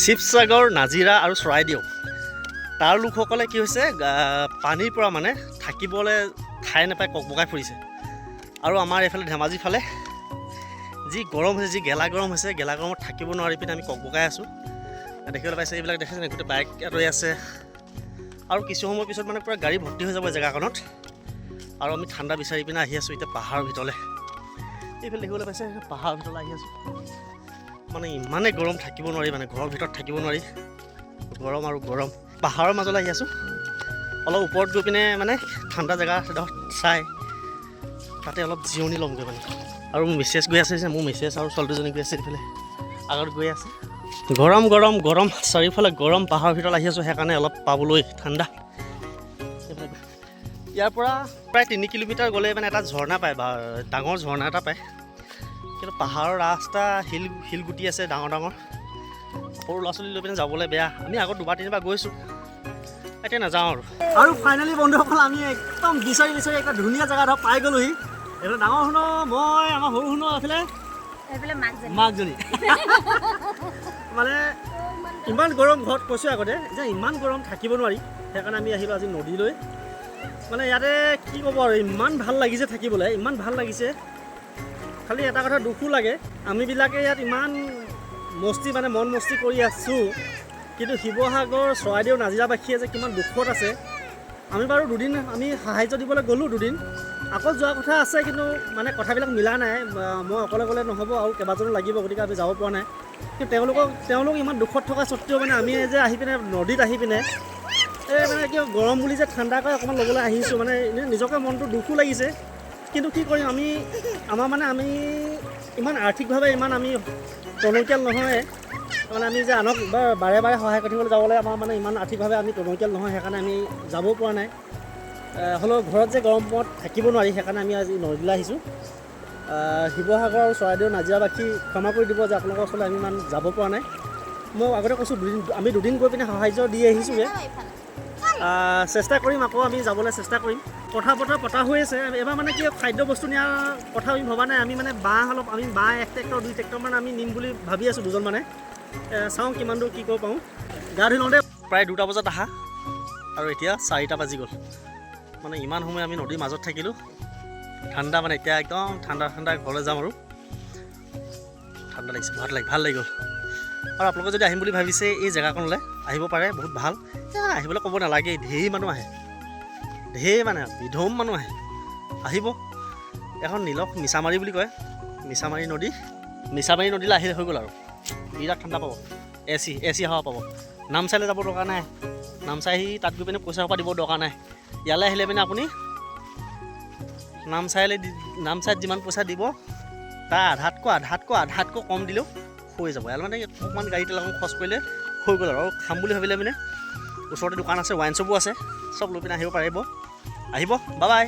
শিৱসাগৰ, নাজিৰা আৰু চৰাইদেউ তাৰ লোকসকলে কি হৈছে পানীৰ পৰা মানে থাকিবলৈ ঠাই নাপাই ককবকাই ফুৰিছে। আৰু আমাৰ এইফালে ধেমাজিৰ ফালে যি গৰম হৈছে, যি গেলা গৰম হৈছে, গেলা গৰমত থাকিব নোৱাৰি পিনে আমি ককবকাই আছোঁ। দেখিবলৈ পাইছে এইবিলাক দেখিছে নাই, গোটেই বাইক ৰৈ আছে। আৰু কিছু সময়ৰ পিছত মানে পূৰা গাড়ী ভৰ্তি হৈ যাব জেগাখনত। আৰু আমি ঠাণ্ডা বিচাৰি পিনে আহি আছোঁ এতিয়া পাহাৰৰ ভিতৰলৈ। এইফালে দেখিবলৈ পাইছে পাহাৰৰ ভিতৰলৈ আহি আছোঁ। মানে ইমানেই গৰম থাকিব নোৱাৰি, মানে ঘৰৰ ভিতৰত থাকিব নোৱাৰি, গৰম আৰু গৰম। পাহাৰৰ মাজলৈ আহি আছোঁ, অলপ ওপৰত গৈ পিনে মানে ঠাণ্ডা জেগা এডোখৰ চাই তাতে অলপ জিৰণি ল'মগৈ মানে। আৰু মোৰ মেছেজ গৈ আছে যে, মোৰ মেছেজ আৰু ছোৱালীজনী গৈ আছে এইফালে আগত গৈ আছে। গৰম গৰম গৰম, চাৰিওফালে গৰম, পাহাৰৰ ভিতৰত আহি আছোঁ সেইকাৰণে অলপ পাবলৈ ঠাণ্ডা। ইয়াৰ পৰা প্ৰায় 3 কিলোমিটাৰ গ'লে মানে এটা ঝৰ্ণা পায়, বা ডাঙৰ ঝৰ্ণা এটা পায়। কিন্তু পাহাৰৰ ৰাস্তা শিলগুটি আছে ডাঙৰ ডাঙৰ, সৰু ল'ৰা ছোৱালী লৈ পিনে যাবলৈ বেয়া। আমি আগত 2-3বাৰ গৈছোঁ, এতিয়া নাযাওঁ আৰু ফাইনেলি বন্ধুসকল আমি একদম বিচাৰি এটা ধুনীয়া জেগা এটা পাই গ'লোহি। এইফালে ডাঙৰ শুনো মই, আমাৰ সৰু শুনো এইফালে মাকজনী মানে ইমান গৰম, ঘৰত কৈছোঁ আগতে যে ইমান গৰম থাকিব নোৱাৰি, সেইকাৰণে আমি আহিলোঁ আজি নদীলৈ। মানে ইয়াতে কি ক'ব আৰু, ইমান ভাল লাগিছে থাকিবলৈ, ইমান ভাল লাগিছে। খালি এটা কথা দুখো লাগে, আমিবিলাকে ইয়াত ইমান মস্তি মানে মন মস্তি কৰি আছোঁ, কিন্তু শিৱসাগৰ, চৰাইদেউ, নাজিৰাবাসীয়ে যে কিমান দুখত আছে। আমি বাৰু দুদিন আমি সাহাৰ্য দিবলৈ গ'লোঁ, দুদিন আকৌ যোৱা কথা আছে, কিন্তু মানে কথাবিলাক মিলা নাই। মই অকলে গ'লে নহ'ব আৰু কেইবাজনো লাগিব, গতিকে আমি যাব পৰা নাই। কিন্তু তেওঁলোক ইমান দুখত থকা স্বত্তেও মানে আমি যে আহি পিনে নদীত আহি পিনে এই মানে কিয় গৰম বুলি যে ঠাণ্ডাকৈ অকণমান ল'বলৈ আহিছোঁ, মানে নিজকে মনটো দুখো লাগিছে। কিন্তু কি কৰিম, আমি ইমান আৰ্থিকভাৱে ইমান আমি টনকিয়াল নহয়, মানে আমি যে আনক বাৰে বাৰে সহায় কৰি থাকিবলৈ যাবলৈ আমাৰ মানে ইমান আৰ্থিকভাৱে আমি টনকিয়াল নহয়, সেইকাৰণে আমি যাবও পৰা নাই। হ'লেও ঘৰত যে গৰমত থাকিব নোৱাৰি, সেইকাৰণে আমি আজি নদীলৈ আহিছোঁ। শিৱসাগৰ আৰু চৰাইদেউ, নাজিৰাবাসী ক্ষমা কৰি দিব যে আপোনালোকৰ ওচৰলৈ আমি ইমান যাব পৰা নাই। মই আগতে কৈছোঁ আমি দুদিন গৈ পিনে সাহাৰ্য দি আহিছোঁগৈ। চেষ্টা কৰিম, আকৌ আমি যাবলৈ চেষ্টা কৰিম। কথা বতৰা পতা হৈ আছে। এবাৰ মানে কি খাদ্য বস্তু নিয়াৰ কথা আমি ভবা নাই। আমি মানে বাঁহ 1 ট্ৰেক্টৰ 2 ট্ৰেক্টৰমান আমি নিম বুলি ভাবি আছোঁ, দুজন মানে। চাওঁ কিমান দূৰ কি কৰিব পাৰোঁ। গা ধুই লওঁতে প্ৰায় 2টা বজাত আহা, আৰু এতিয়া 4টা বাজি গ'ল। মানে ইমান সময় আমি নদীৰ মাজত থাকিলোঁ, ঠাণ্ডা মানে এতিয়া একদম ঠাণ্ডা ঘৰলৈ যাম আৰু। ঠাণ্ডা লাগিছে, ভাল লাগি গ'ল। আৰু আপোনালোকে যদি আহিম বুলি ভাবিছে এই জেগাকণলৈ আহিব পাৰে, বহুত ভাল। আহিবলৈ ক'ব নালাগে, ঢেৰ মানুহ আহে, ঢেৰ মানে বিধম মানুহ আহে। আহিব, এখন মিছামাৰী বুলি কয়, মিছামাৰী নদীলৈ আহিলে হৈ গ'ল আৰু। বিৰাট ঠাণ্ডা পাব, এচি হাৱা পাব। নামচাইলৈ যাব দৰকাৰ নাই, নামচাই আহি তাত গৈ পিনে পইচা দিব দৰকাৰ নাই। ইয়ালৈ আহিলে মানে আপুনি নামচাইত যিমান পইচা দিব তাৰ আধাতকৈ কম দিলেও হৈ যাব। ইয়াত মানে অকণমান গাড়ী তেল খৰচ কৰিলে হৈ গ'ল আৰু। খাম বুলি ভাবিলে মানে ওচৰতে দোকান আছে, ৱাইন শ্বপো আছে, চব লৈ পিনে আহিব পাৰিব। আহিব, বাই বাই।